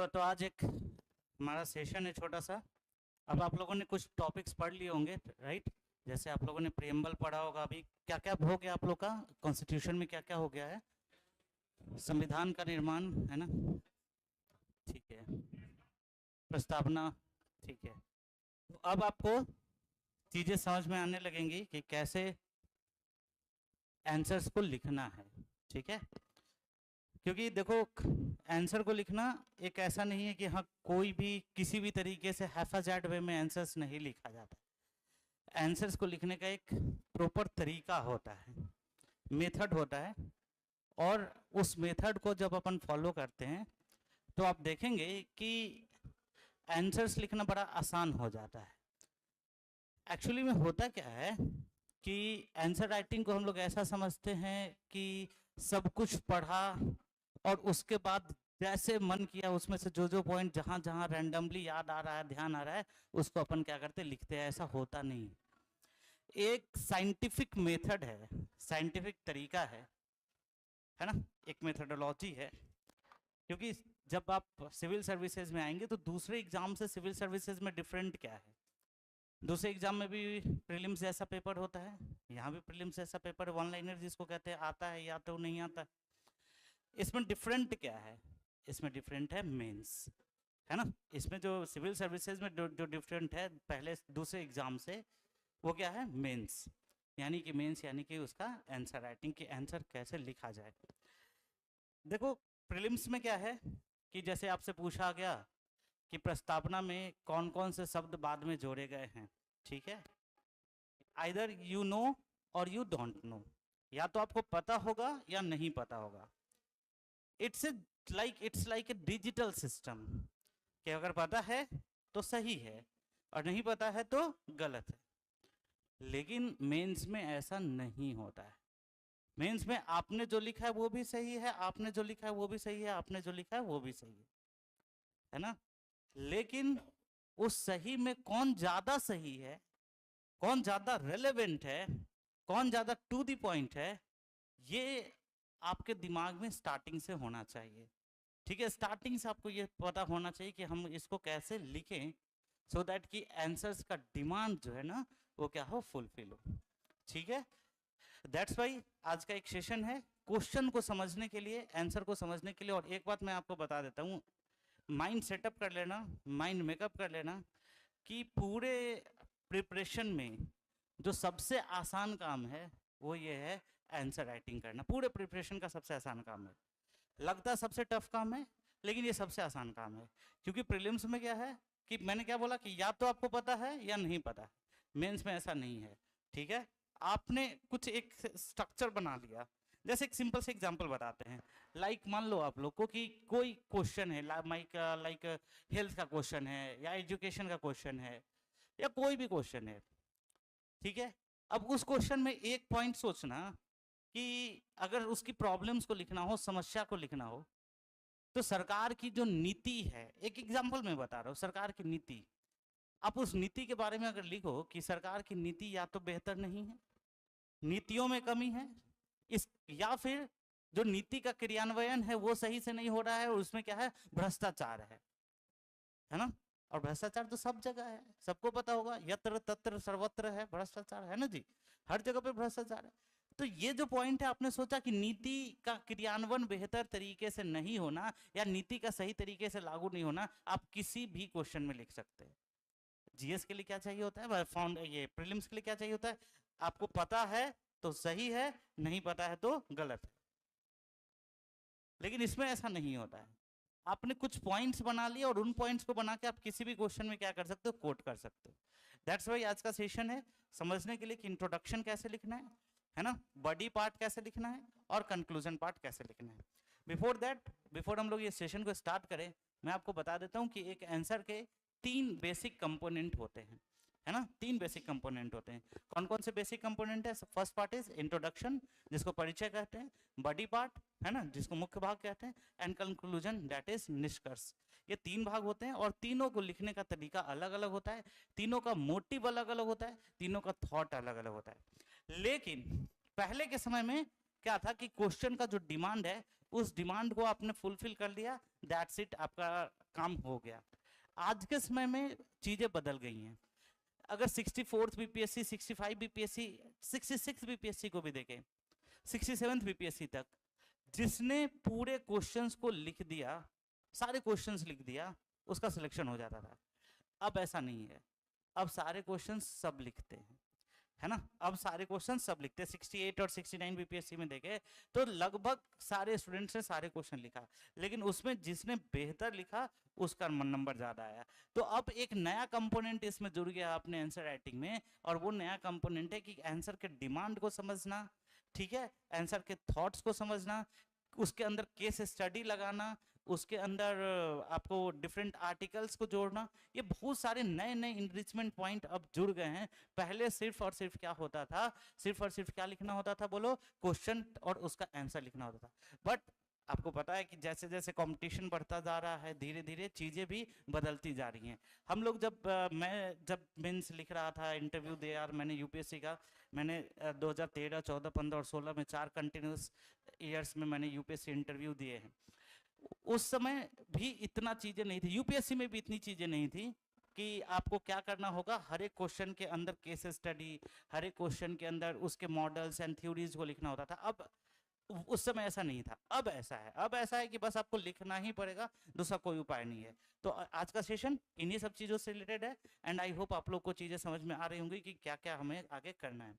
तो आज एक हमारा सेशन है छोटा सा। अब आप लोगों ने कुछ टॉपिक्स पढ़ लिए होंगे, राइट? जैसे आप लोगों ने प्रियम्बल पढ़ा होगा, अभी क्या क्या हो गया आप लोग का कॉन्स्टिट्यूशन में, क्या क्या हो गया है, संविधान का निर्माण है ना, ठीक है, प्रस्तावना, ठीक है। तो अब आपको चीज़ें समझ में आने लगेंगी कि कैसे आंसर्स को लिखना है, ठीक है। क्योंकि देखो, आंसर को लिखना एक ऐसा नहीं है कि हाँ कोई भी किसी भी तरीके से हैफाजार्ड वे में आंसर्स नहीं लिखा जाता। आंसर्स को लिखने का एक प्रॉपर तरीका होता है, मेथड होता है, और उस मेथड को जब अपन फॉलो करते हैं तो आप देखेंगे कि आंसर्स लिखना बड़ा आसान हो जाता है। एक्चुअली में होता क्या है कि आंसर राइटिंग को हम लोग ऐसा समझते हैं कि सब कुछ पढ़ा और उसके बाद जैसे मन किया उसमें से जो जो पॉइंट जहाँ जहाँ रैंडमली याद आ रहा है, ध्यान आ रहा है, उसको अपन क्या करते, लिखते हैं। ऐसा होता नहीं। एक साइंटिफिक मेथड है, साइंटिफिक तरीका है ना, एक मेथडोलॉजी है। क्योंकि जब आप सिविल सर्विसेज में आएंगे तो दूसरे एग्जाम से सिविल सर्विसेज में डिफरेंट क्या है, दूसरे एग्जाम में भी प्रीलिम्स जैसा पेपर होता है, यहाँ भी प्रीलिम्स जैसा पेपर, वन लाइनर जिसको कहते हैं, आता है या तो नहीं आता। इसमें डिफरेंट क्या है, इसमें डिफरेंट है मेंस, है ना। इसमें जो सिविल सर्विसेज में जो डिफरेंट है पहले दूसरे एग्जाम से, वो क्या है, मेंस। यानी कि मेंस यानी कि उसका आंसर राइटिंग, की आंसर कैसे लिखा जाए। देखो, प्रीलिम्स में क्या है कि जैसे आपसे पूछा गया कि प्रस्तावना में कौन कौन से शब्द बाद में जोड़े गए हैं, ठीक है। आइदर यू नो और यू डोंट नो, या तो आपको पता होगा या नहीं पता होगा। It's like a digital system, कि अगर पता है तो सही है और नहीं पता है तो गलत है। लेकिन मेंस में ऐसा नहीं होता है। मेंस में आपने जो लिखा है वो भी सही है, आपने जो लिखा है वो भी सही है, आपने जो लिखा है वो भी सही है ना। लेकिन उस सही में कौन ज्यादा सही है, कौन ज्यादा रेलेवेंट है, कौन ज्यादा टू द पॉइंट है, ये आपके दिमाग में स्टार्टिंग से होना चाहिए, ठीक है। स्टार्टिंग से आपको ये पता होना चाहिए कि हम इसको कैसे लिखें, सो दैट कि आंसर्स का डिमांड जो है ना वो क्या हो, फुलफिल हो, ठीक है। दैट्स वाई आज का एक सेशन है क्वेश्चन को समझने के लिए, आंसर को समझने के लिए। और एक बात मैं आपको बता देता हूँ, माइंड सेटअप कर लेना, माइंड मेकअप कर लेना कि पूरे प्रिपरेशन में जो सबसे आसान काम है वो ये है आंसर राइटिंग करना। पूरे प्रिपरेशन का सबसे आसान काम है, लगता है सबसे टफ काम है, लेकिन ये सबसे आसान काम है। क्योंकि प्रीलिम्स में क्या है कि मैंने क्या बोला कि या तो आपको पता है या नहीं पता है, मेंस में ऐसा नहीं है, ठीक है। आपने कुछ एक स्ट्रक्चर बना लिया। जैसे एक सिंपल से एग्जांपल बताते हैं, लाइक मान लो आप लोग को कि कोई क्वेश्चन है, लाइक हेल्थ का क्वेश्चन है या एजुकेशन का क्वेश्चन है या कोई भी क्वेश्चन है, ठीक है। अब उस क्वेश्चन में एक पॉइंट सोचना कि अगर उसकी प्रॉब्लम्स को लिखना हो, समस्या को लिखना हो, तो सरकार की जो नीति है, एक एग्जांपल मैं बता रहा हूँ, सरकार की नीति, आप उस नीति के बारे में अगर लिखो कि सरकार की नीति या तो बेहतर नहीं है, नीतियों में कमी है, इस या फिर जो नीति का क्रियान्वयन है वो सही से नहीं हो रहा है और उसमें क्या है, भ्रष्टाचार है ना। और भ्रष्टाचार तो सब जगह है, सबको पता होगा, यत्र तत्र सर्वत्र है भ्रष्टाचार, है ना जी, हर जगह पे भ्रष्टाचार है। तो ये जो पॉइंट है, आपने सोचा कि नीति का क्रियान्वयन बेहतर तरीके से नहीं होना या नीति का सही तरीके से लागू नहीं होना, आप किसी भी क्वेश्चन में लिख सकते हैं। जीएस के लिए क्या चाहिए होता है, ये प्रीलिम्स के लिए क्या चाहिए होता है, आपको पता है तो सही है, नहीं पता है तो गलत है। लेकिन इसमें ऐसा नहीं होता है, आपने कुछ पॉइंट्स बना लिए और उन पॉइंट्स को बना के आप किसी भी क्वेश्चन में क्या कर सकते हो, कोट कर सकते हो। दैट्स वाई आज का सेशन है समझने के लिए कि इंट्रोडक्शन कैसे लिखना है ना, बॉडी पार्ट कैसे लिखना है और कंक्लूजन पार्ट कैसे लिखना है। बिफोर हम लोग ये सेशन को स्टार्ट करें, मैं आपको बता देता हूँ कि एक आंसर के 3 बेसिक कंपोनेंट होते हैं, है ना। 3 बेसिक कंपोनेंट होते हैं। कौन कौन से बेसिक कंपोनेंट है? फर्स्ट पार्ट इज इंट्रोडक्शन, जिसको परिचय कहते हैं, बॉडी पार्ट है ना, जिसको मुख्य भाग कहते हैं, एंड कंक्लूजन, दैट इज निष्कर्ष। ये 3 भाग होते हैं और तीनों को लिखने का तरीका अलग अलग होता है, तीनों का मोटिव अलग अलग होता है, तीनों का थॉट अलग अलग होता है। लेकिन पहले के समय में क्या था कि क्वेश्चन का जो डिमांड है उस डिमांड को आपने फुलफिल कर लिया, दैट्स इट, आपका काम हो गया। आज के समय में चीजें बदल गई हैं। अगर 64th बीपीएससी, 65 बीपीएससी, 66 बीपीएससी को भी देखें, 67th बीपीएससी तक, जिसने पूरे क्वेश्चंस को लिख दिया, सारे क्वेश्चंस लिख दिया, उसका सिलेक्शन हो जाता था। अब ऐसा नहीं है, अब सारे क्वेश्चंस सब लिखते हैं, है ना, अब सारे क्वेश्चन सब लिखते हैं। 68 और 69 बीपीएससी में देखे तो लगभग सारे स्टूडेंट्स ने सारे क्वेश्चन लिखा, लेकिन उसमें जिसने बेहतर लिखा उसका नंबर ज्यादा आया। तो अब एक नया कंपोनेंट इसमें जुड़ गया अपने आंसर राइटिंग में, और वो नया कंपोनेंट है कि आंसर के डिमांड को समझना, ठीक है, आंसर के थॉट्स को समझना, उसके अंदर केस स्टडी लगाना, उसके अंदर आपको डिफरेंट आर्टिकल्स को जोड़ना, ये बहुत सारे नए नए इनरिचमेंट पॉइंट अब जुड़ गए हैं। पहले सिर्फ और सिर्फ क्या होता था, सिर्फ और सिर्फ क्या लिखना होता था, बोलो, क्वेश्चन और उसका आंसर लिखना होता था। बट आपको पता है कि जैसे जैसे कंपटीशन बढ़ता जा रहा है, धीरे धीरे चीज़ें भी बदलती जा रही हैं। हम लोग मैं जब मेंस लिख रहा था, इंटरव्यू दे यार मैंने यूपीएससी का, मैंने 2013, 14, 15 और 16 में 4 कंटिन्यूस ईयर्स में मैंने यूपीएससी इंटरव्यू दिए हैं। उस समय भी इतना चीजें नहीं थी, यूपीएससी में भी इतनी चीजें नहीं थी कि आपको क्या करना होगा, हर एक क्वेश्चन के अंदर केस स्टडी, हर एक क्वेश्चन के अंदर उसके मॉडल्स एंड थ्योरीज को लिखना होता था। अब उस समय ऐसा नहीं था, अब ऐसा है, अब ऐसा है कि बस आपको लिखना ही पड़ेगा, दूसरा कोई उपाय नहीं है। तो आज का सेशन इन्हीं सब चीज़ों से रिलेटेड है, एंड आई होप आप लोग को चीज़ें समझ में आ रही होंगी कि क्या क्या हमें आगे करना है।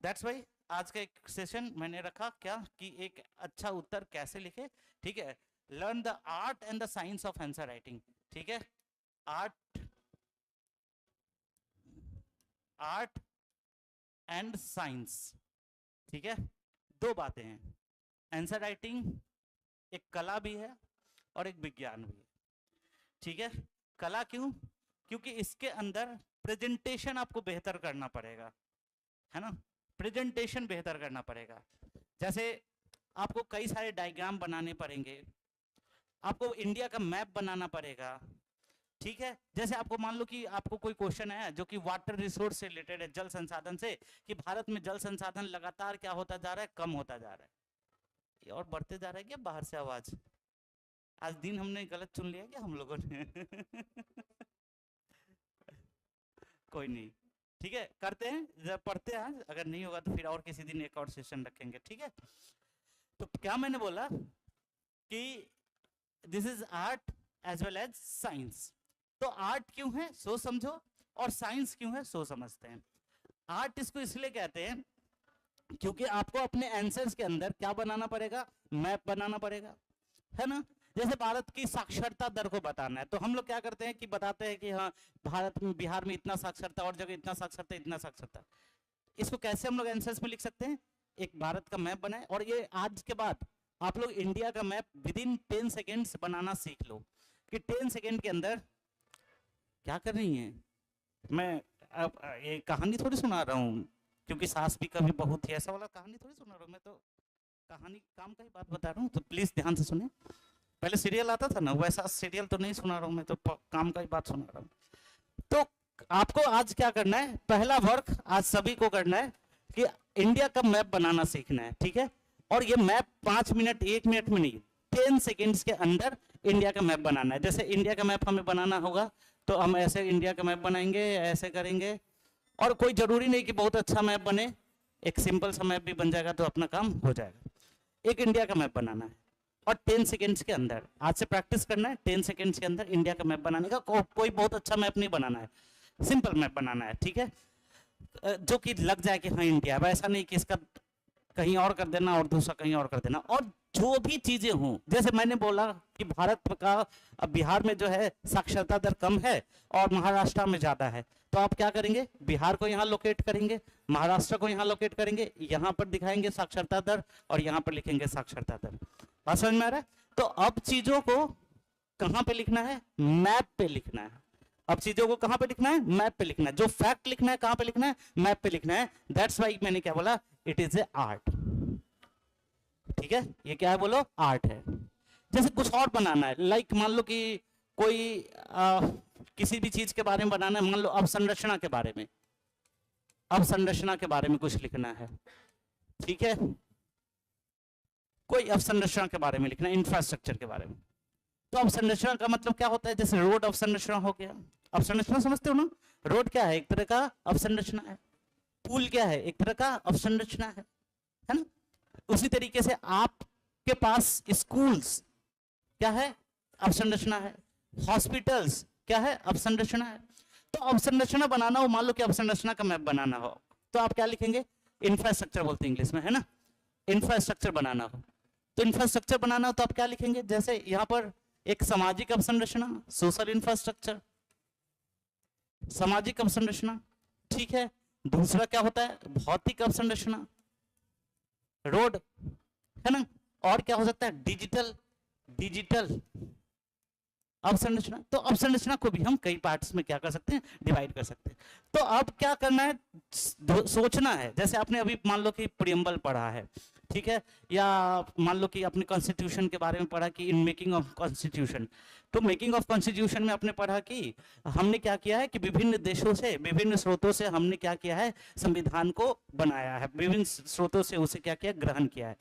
दैट्स वाई आज का एक सेशन मैंने रखा क्या कि एक अच्छा उत्तर कैसे लिखे, ठीक है, learn the art and the science of answer writing, ठीक है, आर्ट एंड साइंस, ठीक है, दो बातें हैं। आंसर राइटिंग एक कला भी है और एक विज्ञान भी है, ठीक है। कला क्यों? क्योंकि इसके अंदर प्रेजेंटेशन आपको बेहतर करना पड़ेगा, है ना, प्रेजेंटेशन बेहतर करना पड़ेगा। जैसे आपको कई सारे डायग्राम बनाने पड़ेंगे, आपको इंडिया का मैप बनाना पड़ेगा, ठीक है। जैसे आपको मान लो कि आपको कोई क्वेश्चन है जो कि वाटर रिसोर्स से रिलेटेड है, जल संसाधन से, कि भारत में जल संसाधन लगातार क्या होता जा रहा है, कम होता जा रहा है, ये और बढ़ते जा रहा है क्या बाहर से आवाज? आज दिन हमने गलत चुन लिया क्या हम लोगों ने? कोई नहीं, ठीक है, करते हैं, जब पढ़ते हैं, अगर नहीं होगा तो फिर और किसी दिन एक और सेशन रखेंगे, ठीक है। तो क्या मैंने बोला कि this is art as well as science. तो आर्ट क्यों है सो समझो, और साइंस क्यों है सो समझते हैं। आर्ट इसको इसलिए कहते हैं क्योंकि आपको अपने आंसर्स के अंदर क्या बनाना पड़ेगा, मैप बनाना पड़ेगा, है ना। जैसे भारत की साक्षरता दर को बताना है, तो हम लोग क्या करते हैं कि बताते हैं कि हाँ भारत में, बिहार में इतना साक्षरता, और जगह इतना साक्षरता, इतना साक्षरता। इसको कैसे हम लोग आंसर्स में लिख सकते हैं? एक भारत का मैप बनाए, और ये आज के बाद आप लोग इंडिया का मैप विद इन 10 सेकेंड्स बनाना सीख लो, कि 10 सेकेंड के अंदर क्या कर रही है। मैं अब ये कहानी थोड़ी सुना रहा हूँ, क्योंकि सास भी कभी बहुत थी, ऐसा वाला कहानी थोड़ी सुना रहा हूँ मैं, तो कहानी काम का ही बात बता रहा हूँ, तो प्लीज ध्यान से सुने। पहले सीरियल आता था ना, वैसा सीरियल तो नहीं सुना रहा हूँ मैं, तो काम का ही बात सुना रहा हूँ। तो आपको आज क्या करना है, पहला वर्क आज सभी को करना है कि इंडिया का मैप बनाना सीखना है, ठीक है। और ये मैप 5 मिनट 1 मिनट में नहीं, 10 सेकेंड्स के अंदर इंडिया का मैप बनाना है। जैसे इंडिया का मैप हमें बनाना होगा तो हम ऐसे इंडिया का मैप बनाएंगे, ऐसे करेंगे, और कोई जरूरी नहीं कि बहुत अच्छा मैप बने, एक सिंपल सा मैप भी बन जाएगा तो अपना काम हो जाएगा। एक इंडिया का मैप बनाना है और 10 सेकेंड्स के अंदर, आज से प्रैक्टिस करना है, 10 सेकेंड्स के अंदर इंडिया का मैप बनाने का। कोई बहुत अच्छा मैप नहीं बनाना है, सिंपल मैप बनाना है, ठीक है, जो कि लग जाए कि हाँ इंडिया। ऐसा नहीं कि इसका कहीं और कर देना और दूसरा कहीं और कर देना। और जो भी चीजें हों, जैसे मैंने बोला कि भारत का बिहार में जो है साक्षरता दर कम है और महाराष्ट्र में ज्यादा है, तो आप क्या करेंगे, बिहार को यहाँ लोकेट करेंगे, महाराष्ट्र को यहाँ लोकेट करेंगे, यहाँ पर दिखाएंगे साक्षरता दर और यहाँ पर लिखेंगे साक्षरता दर। बात समझ में आ रहा है? तो अब चीजों को कहाँ पे लिखना है, मैप पे लिखना है। अब चीजों को कहां पे लिखना है, मैप पे लिखना है। जो फैक्ट लिखना है कहां पे लिखना है, मैप पे लिखना है। दैट्स व्हाई मैंने क्या बोला, इट इज ए आर्ट, ठीक है। ये क्या है बोलो, आर्ट है। जैसे कुछ और बनाना है, लाइक मान लो कि कोई किसी भी चीज के बारे में बनाना है, मान लो अवसंरचना के बारे में, अवसंरचना के बारे में कुछ लिखना है, ठीक है। कोई अवसंरचना के बारे में लिखना, इंफ्रास्ट्रक्चर के बारे में। तो अवसंरचना का मतलब क्या होता है, जैसे रोड अवसंरचना हो गया। अवसंरचना समझते हो ना, रोड क्या है, एक तरह का अवसंरचना है। पुल क्या है, एक तरह का अवसंरचना है ना। उसी तरीके से आपके पास स्कूल्स क्या है, अवसंरचना है। हॉस्पिटल्स क्या है, अवसंरचना है। तो अवसंरचना बनाना हो, मान लो कि अवसंरचना का मैप बनाना हो, तो आप क्या लिखेंगे, इंफ्रास्ट्रक्चर बोलते हैं इंग्लिश में, है ना। इंफ्रास्ट्रक्चर बनाना हो, तो इंफ्रास्ट्रक्चर बनाना हो तो आप क्या लिखेंगे, जैसे यहां पर एक सामाजिक अवसंरचना, सोशल इंफ्रास्ट्रक्चर, सामाजिक अवसंरचना, ठीक है। दूसरा क्या होता है, भौतिक अवसंरचना, रोड, है ना। और क्या हो सकता है, डिजिटल अवसंरचना। तो अवसंरचना को भी हम कई पार्ट्स में क्या कर सकते हैं, डिवाइड कर सकते हैं। तो अब क्या करना है, सोचना है। जैसे आपने अभी मान लो कि प्रियम्बल पढ़ा है, ठीक है, या मान लो कि अपने कॉन्स्टिट्यूशन के बारे में पढ़ा कि इन मेकिंग ऑफ कॉन्स्टिट्यूशन। तो मेकिंग ऑफ कॉन्स्टिट्यूशन में आपने पढ़ा कि हमने क्या किया है कि विभिन्न देशों से, विभिन्न स्रोतों से हमने क्या किया है, संविधान को बनाया है, विभिन्न स्रोतों से उसे क्या किया, ग्रहण किया है।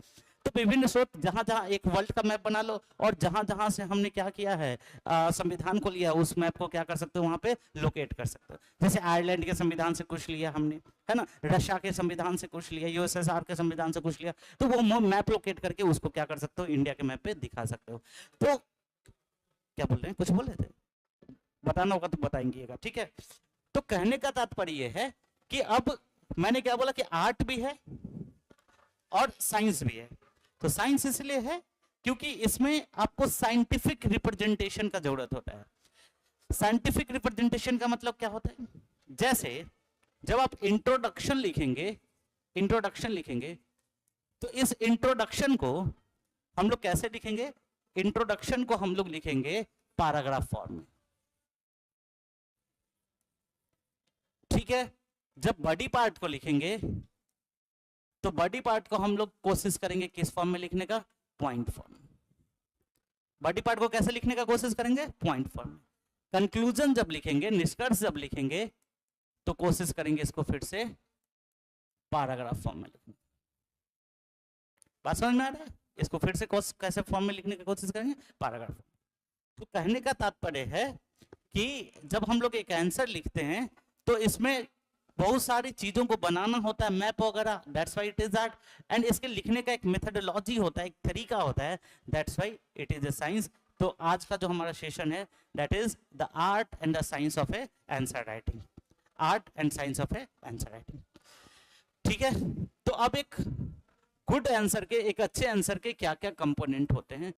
तो विभिन्न स्रोत, जहां जहां एक वर्ल्ड का मैप बना लो, और जहां जहां से हमने क्या किया है, संविधान को लिया, उस मैप को क्या कर सकते हो, वहां पे लोकेट कर सकते हो। जैसे आयरलैंड के संविधान से कुछ लिया हमने, है ना, रशिया के संविधान से कुछ लिया, यूएसएसआर के संविधान से कुछ लिया, तो वो मैप लोकेट करके उसको क्या कर सकते हो, इंडिया के मैप पे दिखा सकते हो। तो क्या बोल रहे हैं, कुछ बोल रहे थे, बताना होगा तो बताएंगे, ठीक है। तो कहने का तात्पर्य है कि अब मैंने क्या बोला कि आर्ट भी है और साइंस भी है। तो साइंस इसलिए है क्योंकि इसमें आपको साइंटिफिक रिप्रेजेंटेशन का जरूरत होता है। साइंटिफिक रिप्रेजेंटेशन का मतलब क्या होता है, जैसे जब आप इंट्रोडक्शन लिखेंगे तो इस इंट्रोडक्शन को हम लोग कैसे लिखेंगे, इंट्रोडक्शन को हम लोग लिखेंगे पैराग्राफ फॉर्म में, ठीक है। जब बॉडी पार्ट को लिखेंगे तो बॉडी पार्ट को हम लोग कोशिश करेंगे किस फॉर्म में लिखने का, पॉइंट फॉर्म। बॉडी पार्ट को कैसे लिखने का कोशिश करेंगे, पॉइंट फॉर्म। कंक्लूजन जब लिखेंगे, निष्कर्ष जब लिखेंगे, तो कोशिश करेंगे इसको फिर से पैराग्राफ फॉर्म में लिखने। बात समझ में आ रहा है, इसको फिर से कैसे फॉर्म में लिखने की कोशिश करेंगे, पैराग्राफ। तो कहने का तात्पर्य है कि जब हम लोग एक आंसर लिखते हैं तो इसमें बहुत सारी चीजों को बनाना होता है, मैप वगैरह, that's why it is art. And इसके लिखने का एक मेथडोलॉजी होता है, एक तरीका होता है, that's why it is a science. तो आज का जो हमारा सेशन है, that is the art and the science of A answer writing, art and science of A answer writing, ठीक है। तो अब एक गुड आंसर के, एक अच्छे आंसर के क्या क्या कंपोनेंट होते हैं